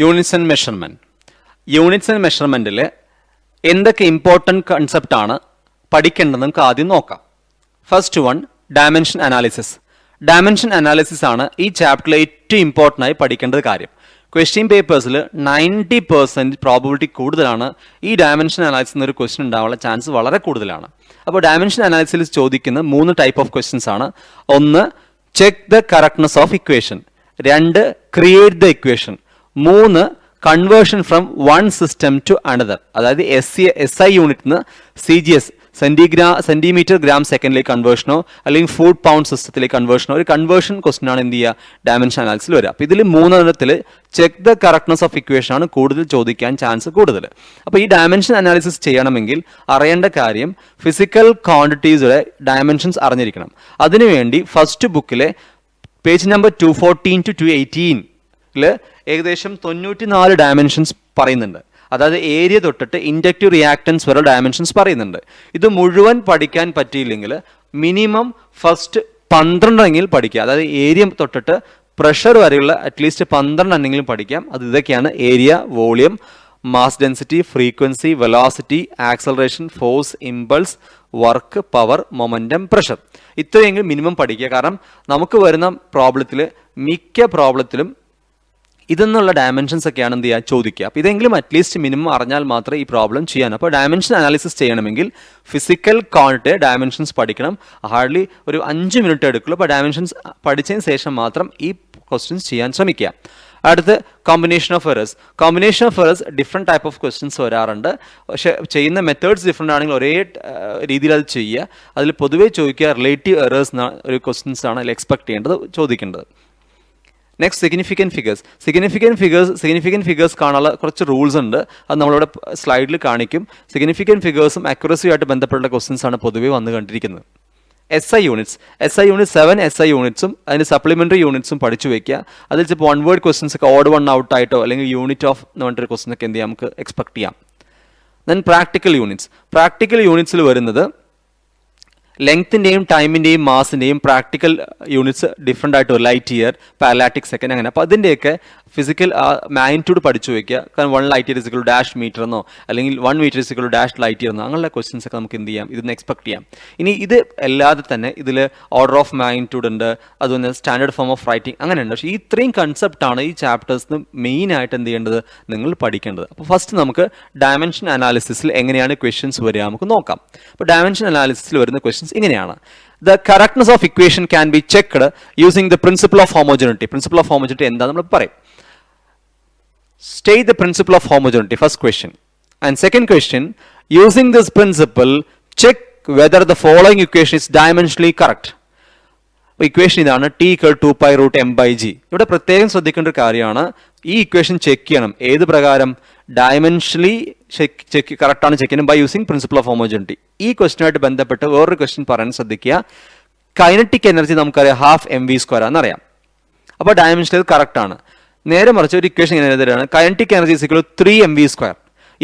Units and measurement. Units and മെഷർമെൻറ്റിൽ എന്തൊക്കെ important കൺസെപ്റ്റാണ് പഠിക്കേണ്ടത് നമുക്ക് ആദ്യം നോക്കാം. First one, dimension analysis. Dimension analysis ആണ് ഈ ചാപ്റ്ററിലെ ഏറ്റവും ഇമ്പോർട്ടൻ്റ് ആയി പഠിക്കേണ്ടത് കാര്യം. ക്വസ്റ്റ്യൻ പേപ്പേഴ്സിൽ 90% പ്രോബിലിറ്റി കൂടുതലാണ് ഈ ഡയമെൻഷൻ അനാലിസിസ് എന്നൊരു ക്വസ്റ്റ്യൻ ഉണ്ടാവാനുള്ള ചാൻസ് വളരെ കൂടുതലാണ്. അപ്പോൾ ഡയമെൻഷൻ അനാലിസിസിൽ ചോദിക്കുന്ന 3 ടൈപ്പ് ഓഫ് ക്വസ്റ്റ്യൻസ് ആണ്. ഒന്ന്, check the correctness of equation. 2, create the equation. 3, conversion from one system to another. അതായത് SI യൂണിറ്റ് നിന്ന് CGS സെന്റിമീറ്റർ ഗ്രാം സെക്കൻഡിലേക്ക് കൺവേർഷനോ അല്ലെങ്കിൽ ഫുഡ് പൗണ്ട് സിസ്റ്റത്തിലേക്ക് കൺവേർഷനോ ഒരു കൺവേർഷൻ ക്വസ്റ്റൻ ആണ് എന്ത് ചെയ്യുക ഡയമെൻഷൻ അനാലിസിൽ വരിക. അപ്പോൾ ഇതിൽ 3 check the correctness of equation ആണ് കൂടുതൽ ചോദിക്കാൻ ചാൻസ് കൂടുതൽ. അപ്പോൾ ഈ ഡയമെൻഷൻ അനാലിസിസ് ചെയ്യണമെങ്കിൽ അറിയേണ്ട കാര്യം ഫിസിക്കൽ ക്വാണ്ടിറ്റീസുടെ ഡയമെൻഷൻസ് അറിഞ്ഞിരിക്കണം. അതിനുവേണ്ടി ഫസ്റ്റ് ബുക്കിലെ പേജ് നമ്പർ 214 to 218 ഏകദേശം 94 ഡയമെൻഷൻസ് പറയുന്നുണ്ട്. അതായത് ഏരിയ തൊട്ടിട്ട് ഇൻഡക്റ്റീവ് റിയാക്ടൻസ് വരെ ഡയമെൻഷൻസ് പറയുന്നുണ്ട്. ഇത് മുഴുവൻ പഠിക്കാൻ പറ്റിയില്ലെങ്കിൽ മിനിമം ഫസ്റ്റ് 12 പഠിക്കുക. അതായത് ഏരിയ തൊട്ടിട്ട് പ്രഷർ വരെയുള്ള അറ്റ്ലീസ്റ്റ് 12 പഠിക്കാം. അത് ഇതൊക്കെയാണ്: area, volume, mass density, frequency, velocity, acceleration, force, impulse, work, power, momentum, pressure. ഇത്രയെങ്കിലും മിനിമം പഠിക്കുക. കാരണം നമുക്ക് വരുന്ന പ്രോബ്ലത്തിൽ മിക്ക പ്രോബ്ലത്തിലും ഇതെന്നുള്ള ഡയമെൻഷൻസ് ഒക്കെയാണ് എന്ത് ചെയ്യുക ചോദിക്കുക. അപ്പോൾ ഇതെങ്കിലും അറ്റ്ലീസ്റ്റ് മിനിമം അറിഞ്ഞാൽ മാത്രമേ ഈ പ്രോബ്ലം ചെയ്യാൻ. അപ്പോൾ ഡയമെൻഷൻ അനാലിസിസ് ചെയ്യണമെങ്കിൽ ഫിസിക്കൽ ക്വാണ്ടിറ്റി ഡയമെൻഷൻസ് പഠിക്കണം. ഹാർഡ്ലി ഒരു 5 മിനിറ്റ് എടുക്കുള്ളൂ. അപ്പോൾ ഡയമെൻഷൻസ് പഠിച്ചതിന് ശേഷം മാത്രം ഈ ക്വസ്റ്റ്യൻസ് ചെയ്യാൻ ശ്രമിക്കുക. അടുത്ത് combination of errors. Combination of errors different type of questions വരാറുണ്ട്. പക്ഷേ ചെയ്യുന്ന മെത്തേഡ്സ് ഡിഫറെൻ്റ് ആണെങ്കിൽ ഒരേ രീതിയിൽ അത് ചെയ്യുക. അതിൽ പൊതുവേ ചോദിക്കുക റിലേറ്റീവ് എറേഴ്സ് എന്ന ഒരു ക്വസ്റ്റ്യൻസ് ആണ് അതിൽ എക്സ്പെക്ട് ചെയ്യേണ്ടത്, ചോദിക്കേണ്ടത്. Next, significant figures. Significant figures കാണാനുള്ള കുറച്ച് റൂൾസ് ഉണ്ട്. അത് നമ്മളിവിടെ സ്ലൈഡിൽ കാണിക്കും. സിഗ്നിഫിക്കൻറ്റ് ഫിഗേഴ്സും അക്യുറസിയുമായിട്ട് ബന്ധപ്പെട്ട ക്വസ്റ്റ്യൻസ് ആണ് പൊതുവേ വന്നു കണ്ടിരിക്കുന്നത്. SI യൂണിറ്റ്സ് 7 SI യൂണിറ്റ്സും അതിന് സപ്ലിമെൻ്ററി യൂണിറ്റ്സും പഠിച്ചു വയ്ക്കുക. അതിൽ ചിലപ്പോൾ 1 വേർഡ് ക്വസ്റ്റ്യൻസ് ഒക്കെ ഓഡ് വൺ ഔട്ട് ആയിട്ടോ അല്ലെങ്കിൽ യൂണിറ്റ് ഓഫ് എന്ന് പറഞ്ഞിട്ടൊരു ക്വസ്റ്റ്യൻ ഒക്കെ എന്ത് ചെയ്യാം നമുക്ക് എക്സ്പെക്ട് ചെയ്യാം. Then practical units. പ്രാക്ടിക്കൽ യൂണിറ്റ്സിൽ വരുന്നത് ലെങ്ത്തിൻ്റെയും ടൈമിൻ്റെയും മാസിൻ്റെയും പ്രാക്ടിക്കൽ യൂണിറ്റ്സ് ഡിഫറെൻ്റ് ആയിട്ട് വരും. ലൈറ്റ് ഇയർ, പാരാലാക്റ്റിക് സെക്കൻഡ്, അങ്ങനെ. അപ്പോൾ അതിൻ്റെയൊക്കെ ഫിസിക്കൽ മാഗ്നിറ്റ്യൂഡ് പഠിച്ചു വയ്ക്കുക. കാരണം 1 light year is equal dash metre എന്നോ അല്ലെങ്കിൽ 1 metre is equal dash light year എന്നോ അങ്ങനെയുള്ള ക്വസ്റ്റ്യൻസ് ഒക്കെ നമുക്ക് എന്ത് ചെയ്യാം, ഇതിന് എക്സ്പെക്ട് ചെയ്യാം. ഇനി ഇത് അല്ലാതെ തന്നെ ഇതിൽ ഓർഡർ ഓഫ് മാഗ്നിറ്റ്യൂഡ് ഉണ്ട്, അതുപോലെ സ്റ്റാൻഡേർഡ് ഫോം ഓഫ് റൈറ്റിംഗ് അങ്ങനെയുണ്ട്. പക്ഷേ ഈ ഇത്രയും കൺസെപ്റ്റാണ് ഈ ചാപ്റ്റേഴ്സിന് മെയിനായിട്ട് എന്ത് ചെയ്യേണ്ടത്, നിങ്ങൾ പഠിക്കേണ്ടത്. അപ്പോൾ ഫസ്റ്റ് നമുക്ക് ഡയമെൻഷൻ അനാലിസിസിൽ എങ്ങനെയാണ് ക്വസ്റ്റ്യൻസ് വരിക നമുക്ക് നോക്കാം. അപ്പോൾ ഡയമെൻഷൻ അനാലിസിസിൽ വരുന്ന ക്വസ്റ്റ്യൻസ് ഇങ്ങനെയാണ്. The correctness of equation can be checked using the principle of homogeneity. Principle of homogeneity എന്താണെന്ന് നമ്മൾ പറയും. State the principle of homogeneity, first question. And second question, using this principle, check whether the following equation is dimensionally correct. Equation ഇതാണ്, T = 2π√m/g. ഇവിടെ പ്രത്യേകം ശ്രദ്ധിക്കേണ്ട ഒരു കാര്യമാണ്, ഈ ഇക്വേഷൻ ചെക്ക് ചെയ്യണം. ഏത് പ്രകാരം? ഡയമെൻഷനലി കറക്റ്റാണ് ചെക്ക് ചെയ്യണം by using principle of homogeneity. ഈ ക്വസ്റ്റിനുമായിട്ട് ബന്ധപ്പെട്ട് വേറൊരു ക്വസ്റ്റ്യൻ പറയാൻ ശ്രദ്ധിക്കുക. കൈനറ്റിക് എനർജി നമുക്കറിയാം 12 mv² എന്നറിയാം. അപ്പോൾ ഡയമെൻഷനലി കറക്റ്റ് ആണ്. നേരെ മറിച്ച് ഒരു ഇക്വേഷൻ ഇങ്ങനെ എഴുതുകയാണ്, കൈനറ്റിക് എനർജി = 3 mv².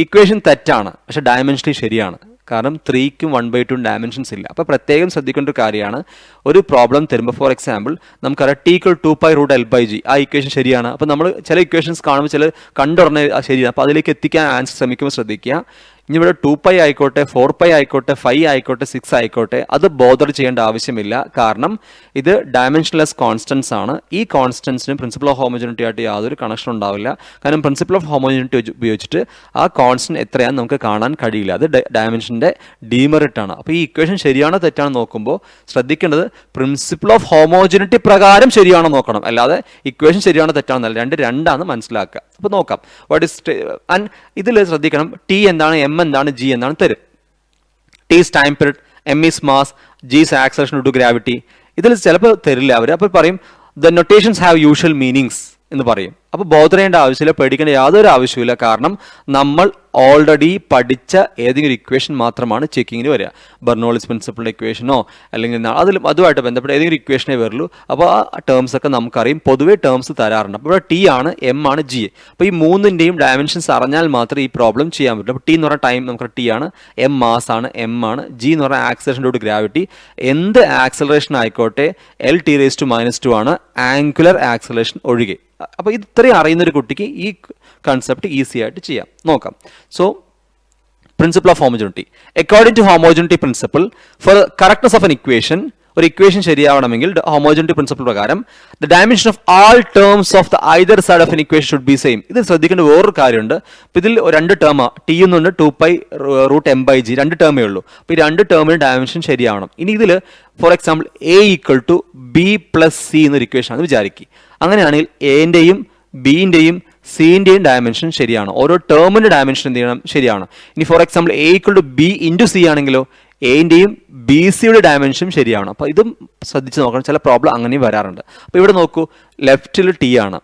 ഇക്വേഷൻ തെറ്റാണ്, പക്ഷേ ഡയമെൻഷനലി ശരിയാണ്. കാരണം 3ക്കും 1/2 ഡയമെൻഷൻസ് ഇല്ല. അപ്പോൾ പ്രത്യേകം ശ്രദ്ധിക്കേണ്ട ഒരു കാര്യമാണ്, ഒരു പ്രോബ്ലം തരുമ്പോൾ ഫോർ എക്സാമ്പിൾ നമുക്കറിയാം T = 2π√L/g. ആ ഇക്വേഷൻ ശരിയാണ്. അപ്പോൾ നമ്മൾ ചില ഇക്വേഷൻസ് കാണുമ്പോൾ ചില കണ്ടുടനെ ശരിയാണ്. അപ്പോൾ അതിലേക്ക് എത്തിക്കാൻ ആൻസർ ശ്രമിക്കുമ്പോൾ ശ്രദ്ധിക്കുക, ഇനി ഇവിടെ 2π ആയിക്കോട്ടെ, 4π ആയിക്കോട്ടെ, 5 ആയിക്കോട്ടെ, 6 ആയിക്കോട്ടെ, അത് ബോദർ ചെയ്യേണ്ട ആവശ്യമില്ല. കാരണം ഇത് ഡയമെൻഷൻലെസ് കോൺസ്റ്റൻസ് ആണ്. ഈ കോൺസ്റ്റൻസിന് പ്രിൻസിപ്പിൾ ഓഫ് ഹോമോജനിറ്റി ആയിട്ട് യാതൊരു കണക്ഷൻ ഉണ്ടാവില്ല. കാരണം പ്രിൻസിപ്പിൾ ഓഫ് ഹോമോജനിറ്റി ഉപയോഗിച്ചിട്ട് ആ കോൺസ്റ്റന്റ് എത്രയാണെന്ന് നമുക്ക് കാണാൻ കഴിയില്ല. അത് ഡയമെൻഷൻ്റെ ഡീമെറിറ്റ് ആണ്. അപ്പോൾ ഈ ഇക്വേഷൻ ശരിയാണോ തെറ്റാണോ നോക്കുമ്പോൾ ശ്രദ്ധിക്കേണ്ടത് പ്രിൻസിപ്പിൾ ഓഫ് ഹോമോജനിറ്റി പ്രകാരം ശരിയാണോ നോക്കണം, അല്ലാതെ ഇക്വേഷൻ ശരിയാണോ തെറ്റാണോ എന്നല്ല. രണ്ടാണ് മനസ്സിലാക്കുക. അപ്പോൾ നോക്കാം. വാട്ട് ഇസ് ആൻഡ് ഇതിൽ ശ്രദ്ധിക്കണം, T എന്താണ്, M എന്താണ്, G എന്താണ് തരും. T is time period, M is mass, G is acceleration due to gravity. ഇതിൽ ചിലപ്പോൾ തരില്ല അവർ. അപ്പോൾ പറയും the notations have usual meanings എന്ന് പറയും. അപ്പോൾ ബോധർ ചെയ്യേണ്ട ആവശ്യമില്ല, പേടിക്കേണ്ട യാതൊരു ആവശ്യമില്ല. കാരണം നമ്മൾ ഓൾറെഡി പഠിച്ച ഏതെങ്കിലും ഇക്വേഷൻ മാത്രമാണ് ചെക്കിങ്ങിന് വരിക. ബെർണോളിസ് പ്രിൻസിപ്പിളിൻ്റെ ഇക്വേഷനോ അല്ലെങ്കിൽ അതുമായിട്ട് ബന്ധപ്പെട്ട ഏതെങ്കിലും ഇക്വേഷനേ വരുള്ളൂ. അപ്പോൾ ആ ടേംസ് ഒക്കെ നമുക്കറിയും, പൊതുവേ ടേംസ് തരാറുണ്ട്. അപ്പോൾ ഇവിടെ ടി ആണ്, എം ആണ്, ജി. അപ്പോൾ ഈ മൂന്നിൻ്റെയും ഡയമെൻഷൻസ് അറിഞ്ഞാൽ മാത്രമേ ഈ പ്രോബ്ലം ചെയ്യാൻ പറ്റുള്ളൂ. അപ്പോൾ ടി എന്ന് പറഞ്ഞ ടൈം നമുക്ക് ടി ആണ്, എം മാസ് ആണ്, എം ആണ്, ജി എന്ന് പറഞ്ഞാൽ ആക്സലറേഷൻ ഡ്യൂ ടു ഗ്രാവിറ്റി. എന്ത് ആക്സലറേഷൻ ആയിക്കോട്ടെ L(t⁻²) ആണ് ആംഗുലർ ആക്സലറേഷൻ ഒഴികെ. അപ്പോൾ ഇത് ഇത്രയും അറിയുന്ന ഒരു കുട്ടിക്ക് ഈ കൺസെപ്റ്റ് ഈസി ആയിട്ട് ചെയ്യാം. നോക്കാം. So principle of homogeneity. According to homogeneity principle, for correctness of an equation, ഒരു ഇക്വേഷൻ ശരിയാവണമെങ്കിൽ ഹോമോജനിറ്റി പ്രിൻസിപ്പിൾ പ്രകാരം the dimension of all terms of the either side of an equation should be same. ഇത് ശ്രദ്ധിക്കേണ്ട വേറൊരു കാര്യമുണ്ട്. അപ്പോൾ ഇതിൽ രണ്ട് ടേം ടി എന്നുണ്ട്, 2π√m/g, രണ്ട് ടേമേ ഉള്ളൂ. അപ്പോൾ ഈ രണ്ട് ടേമിന് ഡയമെൻഷൻ ശരിയാവണം. ഇനി ഇതിൽ ഫോർ എക്സാമ്പിൾ a=b+c എന്നൊരു ഇക്വേഷൻ ആണ് വിചാരിക്കുക. അങ്ങനെയാണെങ്കിൽ എൻ്റെയും ബിൻ്റെയും സിൻ്റെയും ഡയമെൻഷൻ ശരിയാണ്. ഓരോ ടേമിൻ്റെ ഡയമെൻഷൻ എന്ത് ചെയ്യണം? ശരിയാണ്. ഇനി ഫോർ എക്സാമ്പിൾ a=b*c ആണെങ്കിലോ എൻ്റെയും ബി സിയുടെ ഡയമെൻഷനും ശരിയാണ്. അപ്പോൾ ഇതും ശ്രദ്ധിച്ച് നോക്കണം, ചില പ്രോബ്ലം അങ്ങനെയും വരാറുണ്ട്. അപ്പോൾ ഇവിടെ നോക്കൂ, ലെഫ്റ്റിൽ ടി ആണ്,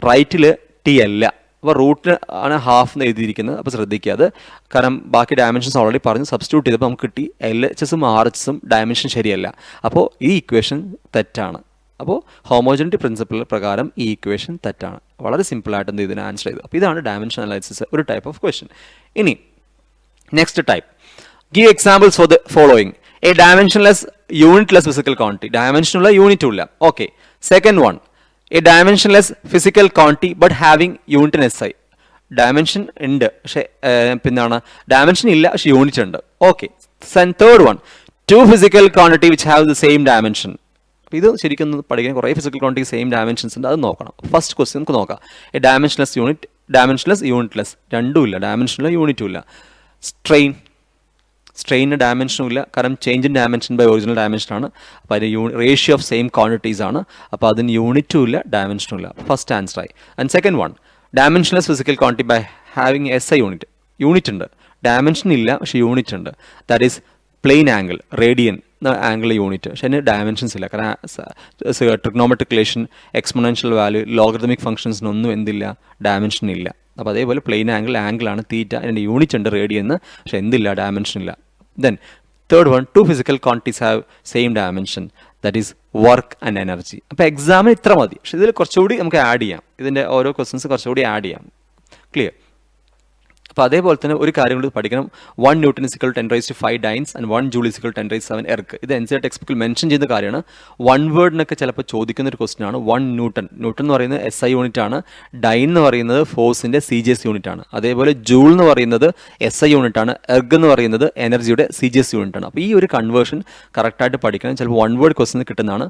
റൈറ്റിൽ ടി അല്ല. അപ്പോൾ റൂട്ടിന് ആണ് ഹാഫ് എന്ന് എഴുതിയിരിക്കുന്നത്. അപ്പോൾ ശ്രദ്ധിക്കുക അത്, കാരണം ബാക്കി ഡയമെൻഷൻസ് ഓൾറെഡി പറഞ്ഞ് സബ്സ്റ്റിറ്റ്യൂട്ട് ചെയ്തപ്പോൾ നമുക്ക് കിട്ടി LHSഉം RHSഉം ഡയമെൻഷൻ ശരിയല്ല. അപ്പോൾ ഈ ഇക്വേഷൻ തെറ്റാണ്. അപ്പോൾ ഹോമോജനിറ്റി പ്രിൻസിപ്പിൾ പ്രകാരം ഈ ഇക്വേഷൻ തെറ്റാണ്. വളരെ സിമ്പിളായിട്ട് എന്ത് ഇതിന് ആൻസർ ചെയ്തു. അപ്പോൾ ഇതാണ് ഡയമെൻഷൻ അനാലിസിസ്, ഒരു ടൈപ്പ് ഓഫ് ക്വസ്റ്റ്യൻ. ഇനി next type, give examples for the following. A dimensionless unitless physical quantity, ഡയമെൻഷനുള്ള യൂണിറ്റും ഇല്ല. Okay. Second one, a dimensionless physical quantity but having unit in SI. Dimension ഉണ്ട് പക്ഷേ പിന്നാണ് ഡയമെൻഷൻ ഇല്ല പക്ഷേ യൂണിറ്റ് ഉണ്ട്. Okay. Third one, two physical quantity which have the same dimension. ഇത് ശരിക്കും പഠിക്കാൻ കുറേ ഫിസിക്കൽ ക്വാണ്ടിറ്റി സെയിം ഡയമെൻഷൻസ് ഉണ്ട്, അത് നോക്കണം. ഫസ്റ്റ് ക്വസ്റ്റ്യൻ നമുക്ക് നോക്കാം. A dimensionless unit, dimensionless unitless, രണ്ടും ഇല്ല, ഡയമെൻഷനില്ല യൂണിറ്റും ഇല്ല. സ്ട്രെയിന് ഡയമെൻഷനും ഇല്ല, കാരണം change in dimension by original ഡയമെൻഷനാണ്. അപ്പോൾ അതിന് റേഷ്യോ ഓഫ് സെയിം ക്വാണ്ടിറ്റീസ് ആണ്. അപ്പോൾ അതിന് യൂണിറ്റും ഇല്ല, ഡയമെൻഷനും ഇല്ല. ഫസ്റ്റ് ആൻസർ ആയി. And second one, dimensionless physical quantity by having SI unit. Unit ഉണ്ട്, ഡയമെൻഷൻ ഇല്ല പക്ഷേ യൂണിറ്റ് ഉണ്ട്. That is plain angle, radian angle unit. പക്ഷേ അതിന് ഡയമെൻഷൻസ് ഇല്ല, കാരണം trigonometric relation, exponential value, logarithmic ഫംഗ്ഷൻസിനൊന്നും എന്തില്ല? ഡയമെൻഷൻ ഇല്ല. അപ്പോൾ അതേപോലെ പ്ലെയിൻ ആംഗിളാണ് തീറ്റ, അതിൻ്റെ യൂണിറ്റ് ഉണ്ട് റേഡിയൻ, പക്ഷേ എന്തില്ല? ഡയമെൻഷൻ ഇല്ല. Then third one, two physical quantities have same dimension, that is work and energy. അപ്പോൾ എക്സാമിന് ഇത്ര മതി, പക്ഷേ ഇതിൽ കുറച്ചുകൂടി നമുക്ക് ആഡ് ചെയ്യാം. ഇതിൻ്റെ ഓരോ ക്വസ്റ്റ്യൻസ് കുറച്ചുകൂടി ആഡ് ചെയ്യാം. ക്ലിയർ? അപ്പോൾ അതേപോലെ തന്നെ ഒരു കാര്യം കൂടി പഠിക്കണം. 1 Newton is equal to 10⁵ dynes and 1 Joule is equal to 10⁷ erg. ഇത് NCERT ടെക്സ്റ്റ് ബുക്കിൽ മെൻഷൻ ചെയ്യുന്ന കാര്യമാണ്. വൺ വേർഡിനൊക്കെ ചിലപ്പോൾ ചോദിക്കുന്ന ഒരു ക്വസ്റ്റ്യൻ ആണ്. 1 Newton എന്ന് പറയുന്നത് SI യൂണിറ്റ് ആണ്, ഡൈൻ എന്ന് പറയുന്നത് ഫോഴ്സിൻ്റെ CGS യൂണിറ്റ് ആണ്, അതേപോലെ ജൂൾ എന്ന് പറയുന്നത് SI യൂണിറ്റ് ആണ്, എർഗ് എന്ന് പറയുന്നത് എനർജിയുടെ CGS യൂണിറ്റ് ആണ്. അപ്പോൾ ഈ ഒരു കൺവേർഷൻ കറക്റ്റായിട്ട് പഠിക്കണം. ചിലപ്പോൾ വൺ വേർഡ് ക്വസ്റ്റ്യൻ കിട്ടുന്നതാണ്.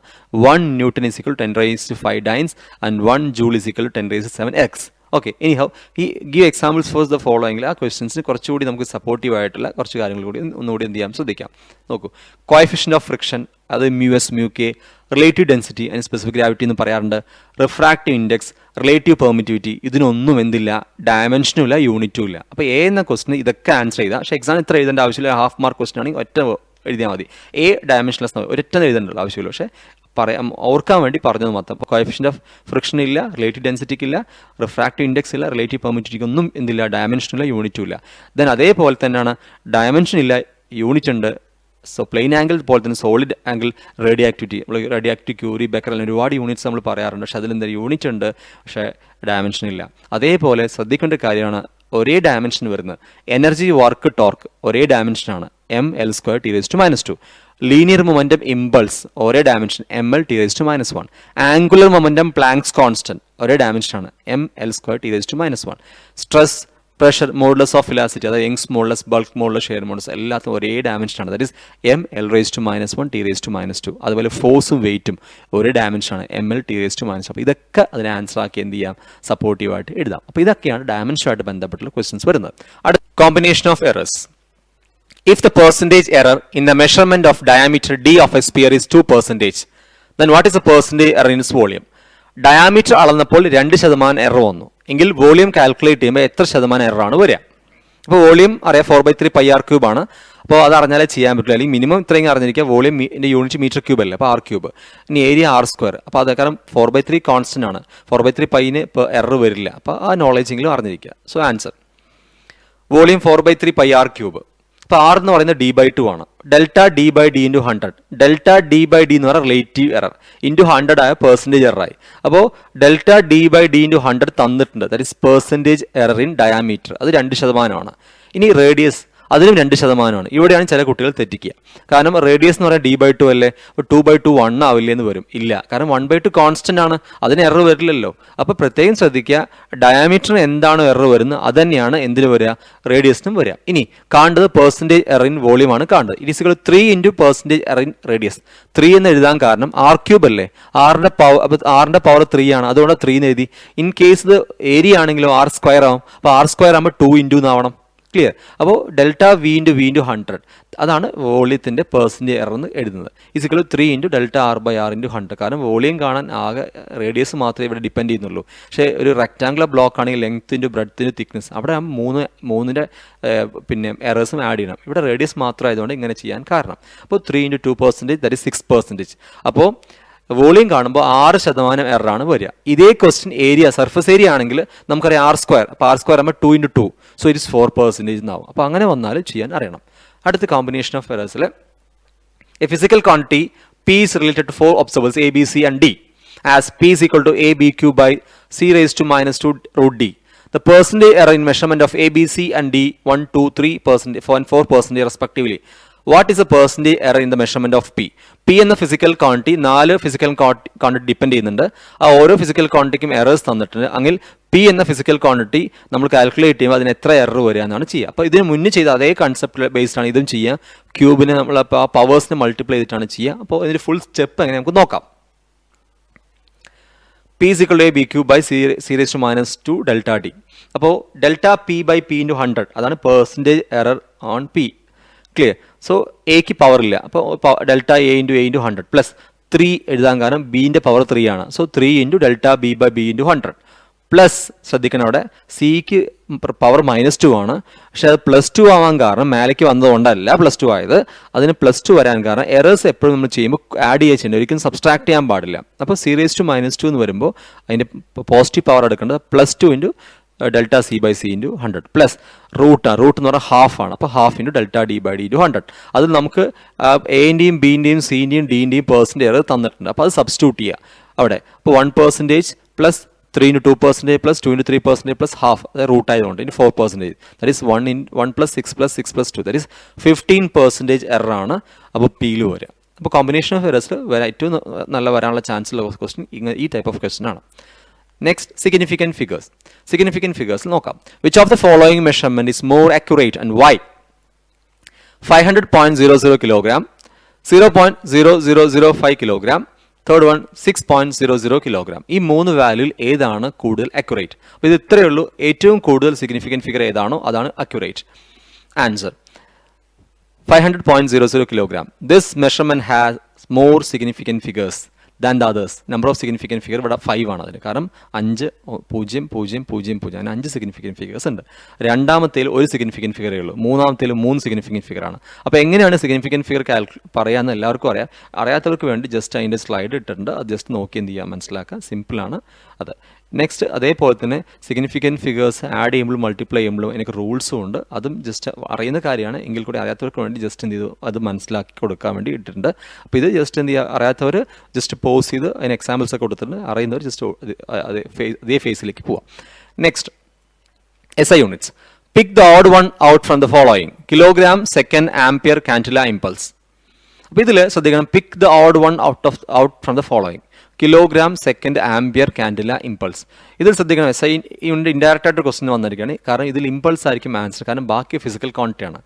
1 Newton is equal to 10⁵ dynes and 1 Joule is equal to 10⁷ erg. Okay. Anyhow, ഈ ഗീവ് എക്സാമ്പിൾസ് ഫോർ ദ ഫോളോയിങ്ങിൽ ആ ക്വസ്റ്റ്യൻസിന് കുറച്ചുകൂടി നമുക്ക് സപ്പോർട്ടീവ് ആയിട്ടുള്ള കുറച്ച് കാര്യങ്ങൾ കൂടി ഒന്നുകൂടി എന്ത് ചെയ്യാം, ശ്രദ്ധിക്കാം. നോക്കൂ, കോഎഫിഷ്യൻ്റ് ഓഫ് ഫ്രിക്ഷൻ, അത് μS μK, റിലേറ്റീവ് ഡെൻസിറ്റി, അതിന് സ്പെസിഫിക് ഗ്രാവിറ്റി എന്ന് പറയാറുണ്ട്, റിഫ്രാക്റ്റീവ് ഇൻഡെക്സ്, റിലേറ്റീവ് പെർമിറ്റിവിറ്റി, ഇതിനൊന്നും എന്തില്ല? ഡയമെൻഷനും ഇല്ല, യൂണിറ്റും ഇല്ല. അപ്പോൾ എ എന്ന ക്വസ്റ്റിന് ഇതൊക്കെ ആൻസർ ചെയ്താൽ, പക്ഷേ എക്സാം ഇത്ര എഴുതേണ്ട ആവശ്യമില്ല. ഹാഫ് മാർക്ക് ക്വസ്റ്റൻ ആണെങ്കിൽ ഒറ്റ എഴുതിയാൽ മതി. എ ഡയമെൻഷൻലെസ് ഒരൊറ്റ എഴുതേണ്ട ആവശ്യമില്ല, പക്ഷേ പറയാം, ഓർക്കാൻ വേണ്ടി പറഞ്ഞത് മാത്രം. അപ്പോൾ കോഎഫിഷ്യൻ്റ് ഓഫ് ഫ്രിക്ഷൻ ഇല്ല, റിലേറ്റീവ് ഡെൻസിറ്റിക്ക് ഇല്ല, റിഫ്രാക്റ്റീവ് ഇൻഡെക്സ് ഇല്ല, റിലേറ്റീവ് പെർമിറ്റിവിറ്റിക്ക് ഒന്നും എന്തില്ല? ഡയമെൻഷൻ ഇല്ല, യൂണിറ്റും ഇല്ല. ദെൻ അതേപോലെ തന്നെയാണ് ഡയമെൻഷൻ ഇല്ല, യൂണിറ്റ് ഉണ്ട്. സോ പ്ലെയിൻ ആംഗിൾ പോലെ തന്നെ സോളിഡ് ആംഗിൾ, റേഡിയാക്ടിവിറ്റി, നമ്മൾ റേഡിയാക്ടിവ് ക്യൂറി, ബെക്കറൽ, ഒരുപാട് യൂണിറ്റ്സ് നമ്മൾ പറയാറുണ്ട്. പക്ഷേ അതിലെന്താ? യൂണിറ്റ് ഉണ്ട്, പക്ഷേ ഡയമെൻഷൻ ഇല്ല. അതേപോലെ ശ്രദ്ധിക്കേണ്ട കാര്യമാണ്, ഒരേ ഡയമെൻഷൻ വരുന്നത് എനർജി, വർക്ക്, ടോർക്ക് ഒരേ ഡയമെൻഷനാണ്, mL² T⁻². Linear momentum, impulse ഒരേ dimension, mL T⁻1. Angular momentum, Planck's constant ഒരേ ഡയമെൻഷനാണ്, mL² T⁻1. Stress, pressure, modulus of elasticity, അതായത് Young's modulus, bulk modulus, shear modulus എല്ലാത്തും ഒരേ ഡയമെൻഷനാണ്, ദാറ്റ് ഈസ് mL⁻1 T⁻². അതുപോലെ ഫോഴ്സും വെയിറ്റും ഒരേ ഡയമെൻഷനാണ്, mL T⁻². അപ്പോൾ ഇതൊക്കെ അതിനെ ആൻസർ ആക്കി എന്ത് ചെയ്യാം? സപ്പോർട്ടീവായിട്ട് എഴുതാം. അപ്പോൾ ഇതൊക്കെയാണ് ഡയമെൻഷനുമായിട്ട് ബന്ധപ്പെട്ടുള്ള ക്വസ്റ്റ്യൻസ് വരുന്നത്. അടുത്ത, combination of errors. If the percentage error in the measurement of diameter d of a sphere is 2%, then what is the percentage error in its volume? Diameter അളന്നപ്പോൾ 2% എറർ വന്നു എങ്കിൽ വോളിയം കാൽക്കുലേറ്റ് ചെയ്യുമ്പോൾ എത്ര ശതമാനം എററാണ് വരിക? അപ്പോൾ വോളിയം അറിയാം, 4/3 πr³ ആണ്. അപ്പോൾ അത് അറിഞ്ഞാലേ ചെയ്യാൻ പറ്റില്ല, അല്ലെങ്കിൽ മിനിമം ഇത്രയും അറിഞ്ഞിരിക്കുക. വോളിയം യൂണിറ്റ് മീറ്റർ ക്യൂബ് അല്ലേ, അപ്പോൾ r³. ഇനി ഏരിയ r². അപ്പോൾ അത് കാരണം 4/3 കോൺസ്റ്റന്റ് ആണ്, 4/3 πന് ഇപ്പോൾ എറർ വരില്ല. അപ്പോൾ ആ നോളേജെങ്കിലും അറിഞ്ഞിരിക്കുക. So answer volume 4/3 pi R cube. അപ്പോൾ ആർ എന്ന് പറയുന്നത് d/2 ആണ്. Delta d/d into 100. Delta d/d എന്ന് പറയുന്നത് റിലേറ്റീവ് എറർ ഇൻറ്റു 100 ആയ പെർസെൻറ്റേജ് എററായി. അപ്പോൾ ഡെൽറ്റ d/d ഇൻറ്റു 100 തന്നിട്ടുണ്ട്. That is percentage error in diameter. അത് 2%. ഇനി റേഡിയസ് അതിനും 2%. ഇവിടെയാണ് ചില കുട്ടികൾ തെറ്റിക്കുക. കാരണം റേഡിയസ് എന്ന് പറയുന്നത് d/2 അല്ലേ, അപ്പോൾ 2/2 1 ആവില്ലേ എന്ന് വരും. ഇല്ല, കാരണം 1/2 കോൺസ്റ്റന്റ് ആണ്, അതിന് എറർ വരില്ലല്ലോ. അപ്പോൾ പ്രത്യേകം ശ്രദ്ധിക്കുക, ഡയാമീറ്ററിന് എന്താണ് എറർ വരുന്നത് അത് തന്നെയാണ് എന്തിന് വരിക, റേഡിയസിനും വരിക. ഇനി കാണേണ്ടത് പെർസെൻറ്റേജ് എറർ ഇൻ വോളിയം ആണ് കാണേണ്ടത്. It is 3 into percentage error in radius. 3 എന്ന് എഴുതാൻ കാരണം ആർ ക്യൂബ് അല്ലേ, ആറിൻ്റെ പവർ 3 ആണ്, അതുകൊണ്ട് 3 എന്ന് എഴുതി. ഇൻ കേസ് ഇത് ഏരിയ ആണെങ്കിലോ ആർ സ്ക്വയർ ആവും. അപ്പോൾ ആർ സ്ക്വയർ ആകുമ്പോൾ 2 ഇൻറ്റു എന്നാവണം. ക്ലിയർ. അപ്പോൾ ഡെൽറ്റ വി ഇൻറ്റു 100 അതാണ് വോളിയത്തിൻ്റെ പെർസെൻറ്റേജ് എറർ എന്ന് എഴുതുന്നത്. Is equal 3 into delta r/r into 100. കാരണം വോളിയം കാണാൻ ആകെ റേഡിയസ് മാത്രമേ ഇവിടെ ഡിപ്പെൻഡ് ചെയ്യുന്നുള്ളൂ. പക്ഷേ ഒരു റെക്ടാങ്കുലർ ബ്ലോക്ക് ആണെങ്കിൽ length into breadth into thickness, അവിടെ മൂന്നിൻ്റെ പിന്നെ എറേഴ്സും ആഡ് ചെയ്യണം. ഇവിടെ റേഡിയസ് മാത്രം ആയതുകൊണ്ട് ഇങ്ങനെ ചെയ്യാൻ കാരണം. അപ്പോൾ 3 ഇൻറ്റു 2% ദാറ്റ് ഇസ് 6%. അപ്പോൾ വോളിയം കാണുമ്പോൾ 6% എററാണ് വരിക. ഇതേ ക്വസ്റ്റ്യൻ ഏരിയ സർഫസ് ഏരിയ ആണെങ്കിൽ നമുക്കറിയാം ആർ സ്ക്വയർ. അപ്പോൾ ആർ സ്ക്വയർ ആകുമ്പോൾ 2 ഇൻറ്റു 2, സോ ഇറ്റ് ഇസ് 4% എന്നാവും. അപ്പോൾ അങ്ങനെ വന്നാലും ചെയ്യാൻ അറിയണം. അടുത്ത കോമ്പിനേഷൻ ഓഫ് എറേഴ്സിൽ a physical quantity P is related to 4 observers A B C and D as P is equal to A B Q by C raise to -2 root D. The percentage error in measurement of A, B, C and D 1, 2, 3% and 4% respectively. What is the percentage error in the measurement of P? P എന്ന physical quantity 4 physical quantity depend ചെയ്യുന്നുണ്ട്. ആ ഓരോ physical ക്വാണ്ടിറ്റിക്കും errors തന്നിട്ടുണ്ട്. അങ്ങനെ P എന്ന physical quantity നമ്മൾ calculate ചെയ്യുമ്പോൾ അതിന് എത്ര എറർ വരിക എന്നാണ് ചെയ്യുക. അപ്പോൾ ഇതിന് മുന്നേ ചെയ്ത അതേ കൺസെപ്റ്റ് ബേസ്ഡ് ആണ് ഇതും ചെയ്യുക. ക്യൂബിനെ നമ്മൾ ആ പവേഴ്സിനെ മൾട്ടിപ്ലൈ ചെയ്തിട്ടാണ് ചെയ്യുക. അപ്പോൾ ഇതിൻ്റെ ഫുൾ സ്റ്റെപ്പ് എങ്ങനെ നമുക്ക് നോക്കാം. P is equal to A B Q by C raised to -2 delta D. അപ്പോൾ delta P by P into 100 അതാണ് percentage error on P. Clear. So എക്ക് പവർ ഇല്ല, അപ്പോൾ ഡെൽറ്റ എ ഇൻറ്റു 100 പ്ലസ് 3 എഴുതാൻ കാരണം ബീൻ്റെ പവർ 3 ആണ്. So 3 into delta B by B into 100 plus ശ്രദ്ധിക്കണം, അവിടെ സിക്ക് പവർ -2 ആണ്. പക്ഷെ അത് +2 ആവാൻ കാരണം മേലേക്ക് വന്നതുകൊണ്ടല്ല +2 ആയത്. അതിന് +2 വരാൻ കാരണം എറേഴ്സ് എപ്പോഴും നമ്മൾ ചെയ്യുമ്പോൾ ആഡ് ചെയ്യുന്നുണ്ട്, ഒരിക്കലും സബ്സ്ട്രാക്ട് ചെയ്യാൻ പാടില്ല. അപ്പോൾ സി റേസ് ടു -2 എന്ന് വരുമ്പോൾ അതിൻ്റെ പോസിറ്റീവ് പവർ എടുക്കേണ്ടത് +2 into delta C by C into 100 plus root എന്ന് പറഞ്ഞാൽ ഹാഫ് ആണ്. അപ്പോൾ half into delta D by D into 100. അതിൽ നമുക്ക് എൻ്റെയും ബിൻ്റെയും സിൻ്റെയും ഡിൻ്റെയും പെർസെൻറ്റേജ് എറർ തന്നിട്ടുണ്ട്. അപ്പോൾ അത് സബ്സ്റ്റിറ്റ്യൂട്ട് ചെയ്യുക അവിടെ. അപ്പോൾ 1% plus 3 into 2% plus 2 into 3% plus half, that root ആയതുകൊണ്ട് ഇനി 4%. that is 1 plus 6 plus 6 plus 2, that is 15% error ആണ്. അപ്പോൾ പിയിൽ വരിക. അപ്പോൾ കോമ്പിനേഷൻ ഓഫ് എറേഴ്സ് ഏറ്റവും നല്ല വരാനുള്ള ചാൻസ് ഉള്ള ക്വസ്റ്റ്യൻ ഈ ടൈപ്പ് ഓഫ് ക്വസ്റ്റ്യൻ ആണ്. Next significant figures. Significant figures നോക്കാം. Which of the following measurement is more accurate and why? 500.00 kilogram, 0.0005 kilogram, third one 6.00 kilogram. ഈ 3 വാല്യൂയിൽ ഏതാണ് കൂടുതൽ അക്യുറേറ്റ്? അപ്പോൾ ഇത് ഇത്രയേ ഉള്ളൂ. ഏറ്റവും കൂടുതൽ സിഗ്നിഫിക്കൻറ്റ് ഫിഗർ ഏതാണോ അതാണ് accurate. Answer 500.00 kilogram. This measurement has more significant figures than the others. Number of significant figure ഇവിടെ 5 ആണ്. അതിന് കാരണം 5 0 0 0 0 അങ്ങനെ 5 സിഗ്നിഫിക്കൻറ്റ് ഫിഗേഴ്സ് ഉണ്ട്. രണ്ടാമത്തേൽ ഒരു സിഗ്നിഫിക്കൻറ്റ് ഫിഗറേ ഉള്ളൂ. മൂന്നാമത്തേൽ 3 സിഗ്നിഫിക്കൻറ്റ് ഫിഗറാണ്. അപ്പോൾ എങ്ങനെയാണ് സിഗ്നിഫിക്കൻറ്റ് ഫിഗർ പറയാമെന്ന് എല്ലാവർക്കും അറിയാം. അറിയാത്തവർക്ക് വേണ്ടി ജസ്റ്റ് അതിൻ്റെ സ്ലൈഡ് ഇട്ടിട്ടുണ്ട്. അത് ജസ്റ്റ് നോക്കി എന്ത് ചെയ്യുക, മനസ്സിലാക്കുക. സിമ്പിളാണ് അത്. നെക്സ്റ്റ് അതേപോലെ തന്നെ സിഗ്നിഫിക്കൻറ്റ് ഫിഗേഴ്സ് ആഡ് ചെയ്യുമ്പോഴും മൾട്ടിപ്ലൈ ചെയ്യുമ്പോഴും എനിക്ക് റൂൾസും ഉണ്ട്. അതും ജസ്റ്റ് അറിയുന്ന കാര്യമാണ്. എങ്കിൽ കൂടി അറിയാത്തവർക്ക് വേണ്ടി ജസ്റ്റ് എന്ത് ചെയ്തു അത് മനസ്സിലാക്കി കൊടുക്കാൻ വേണ്ടി ഇട്ടിട്ടുണ്ട്. അപ്പോൾ ഇത് ജസ്റ്റ് എന്ത് ചെയ്യുക, അറിയാത്തവർ ജസ്റ്റ് പോസ് ചെയ്ത് അതിന് എക്സാമ്പിൾസ് ഒക്കെ കൊടുത്തിട്ടുണ്ട്. അറിയുന്നവർ ജസ്റ്റ് അതേ ഫേസിലേക്ക് പോവാം. Next SI units. Pick the odd one out from the following: kilogram, second, ampere, candela, impulse. അപ്പോൾ ഇതിൽ ശ്രദ്ധിക്കണം, pick the odd one out from the following: kilogram, second, ampere, candela, impulse. ഇതിൽ ശ്രദ്ധിക്കണം, SI യൂണിറ്റ് ഇൻഡയറക്റ്റ് ആയിട്ട് question വന്നിരിക്കുകയാണ്. കാരണം ഇതിൽ impulse ആയിരിക്കും ആൻസർ. കാരണം ബാക്കി ഫിസിക്കൽ ക്വാണ്ടിറ്റിയാണ്,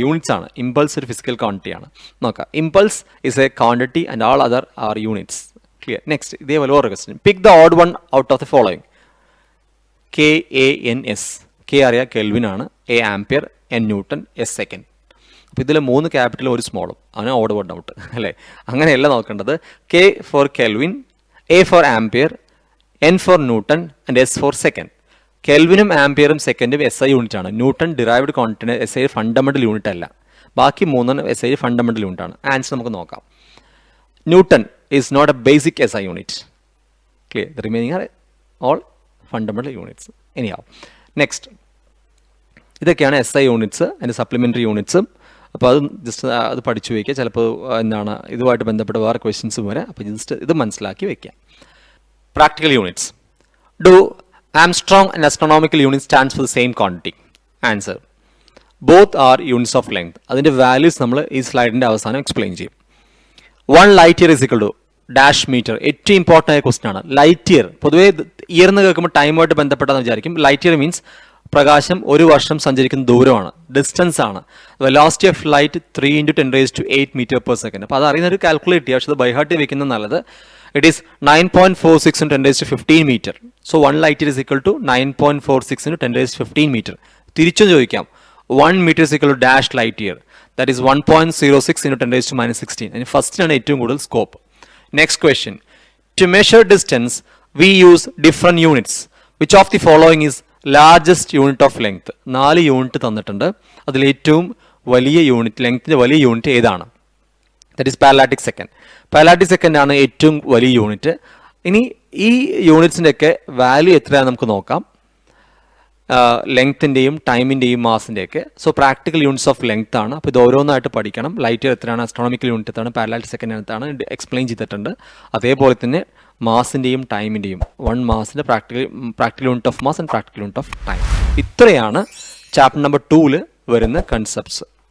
യൂണിറ്റ്സ് ആണ്. ഇമ്പൾസ് ഒരു ഫിസിക്കൽ ക്വാണ്ടിറ്റിയാണ്. നോക്കാം. Impulse is a quantity and all other are units. Clear. Next ഇതേപോലെ ഓരോ question. Pick the odd one out of the following: KANS. K അറിയാം, കെൽവിൻ ആണ്. A ampere, N newton, S second. അപ്പോൾ ഇതിൽ 3 ക്യാപിറ്റലും ഒരു സ്മോളും. അങ്ങനെ ഓഡ് വൺ ഔട്ട് അല്ലേ? അങ്ങനെയല്ല നോക്കേണ്ടത്. K for Kelvin, A for ampere, N for Newton and S for second. കെൽവിനും ആംപിയറും സെക്കൻഡും SI യൂണിറ്റ് ആണ്. Newton derived quantity SI fundamental unit അല്ല. ബാക്കി 3 SI ഫണ്ടമെൻ്റൽ യൂണിറ്റ് ആണ്. ആൻസർ നമുക്ക് നോക്കാം. Newton is not a basic SI unit. Clear. The remaining are all fundamental units. എനിയാവും. നെക്സ്റ്റ് ഇതൊക്കെയാണ് SI യൂണിറ്റ്സ്, അതിൻ്റെ സപ്ലിമെൻ്ററി യൂണിറ്റ്സും. അപ്പോൾ അത് ജസ്റ്റ് അത് പഠിച്ചു വയ്ക്കുക. ചിലപ്പോൾ എന്താണ് ഇതുമായിട്ട് ബന്ധപ്പെട്ട് വേറെ ക്വസ്റ്റ്യൻസും വരെ. അപ്പോൾ ജസ്റ്റ് ഇത് മനസ്സിലാക്കി വയ്ക്കുക. Practical units. Do Armstrong and astronomical unit stands for the same quantity? Answer. Both are units of length. അതിൻ്റെ വാല്യൂസ് നമ്മൾ ഈ സ്ലൈഡിൻ്റെ അവസാനം എക്സ്പ്ലെയിൻ ചെയ്യും. 1 light year is equal to dash meter. ഏറ്റവും ഇമ്പോർട്ടൻ്റ് ആയ ക്വസ്റ്റൻ ആണ്. ലൈറ്റ് ഇയർ പൊതുവേ year എന്ന് കേൾക്കുമ്പോൾ ടൈമായിട്ട് ബന്ധപ്പെട്ടെന്ന് വിചാരിക്കും. ലൈറ്റ് ഇയർ മീൻസ് പ്രകാശം ഒരു വർഷം സഞ്ചരിക്കുന്ന ദൂരമാണ്, ഡിസ്റ്റൻസ് ആണ്. Velocity of light 3 × 10⁸ m/s. അപ്പോൾ അത് അറിയുന്ന ഒരു കാൽക്കുലേറ്റ് ചെയ്യുക, പക്ഷേ അത് ബൈഹാർട്ട് വെക്കുന്നത് നല്ലത്. It is 9.46 × 10⁻15 meter. So 1 light year is equal to 9.46 × 10⁻15 meter. തിരിച്ചും ചോദിക്കാം, 1 meter is equal to dash light year. That is 1.06 × 10⁻16. അതിന് ഫസ്റ്റിനാണ് ഏറ്റവും കൂടുതൽ scope. Next question. To measure distance, we use different units. Which of the following is largest unit of length? 4 unit തന്നിട്ടുണ്ട്. അതിൽ ഏറ്റവും വലിയ unit, ലെങ്ത്തിൻ്റെ വലിയ യൂണിറ്റ് ഏതാണ്? That is parallactic second. Parallactic second ആണ് ഏറ്റവും വലിയ യൂണിറ്റ്. ഇനി ഈ യൂണിറ്റ്സിൻ്റെ ഒക്കെ വാല്യൂ എത്രയാണെന്ന് നമുക്ക് നോക്കാം. ലെങ്ത്തിൻ്റെയും ടൈമിൻ്റെയും മാസിൻ്റെയൊക്കെ. So practical units of length ആണ്. അപ്പോൾ ഇത് ഓരോന്നായിട്ട് പഠിക്കണം. ലൈറ്റ് ഇയർ എത്രയാണ്, അസ്ട്രോണമിക്കൽ യൂണിറ്റ് എത്രയാണ്, പാരലാറ്റിക് സെക്കൻഡ് എത്രയാണ് എക്സ്പ്ലെയിൻ ചെയ്തിട്ടുണ്ട്. അതേപോലെ തന്നെ മാസിൻ്റെയും ടൈമിൻ്റെയും 1 മാസിൻ്റെ practical unit of mass and practical unit of time. ഇത്രയാണ് ചാപ്റ്റർ നമ്പർ 2 വരുന്ന കൺസെപ്റ്റ്സ്.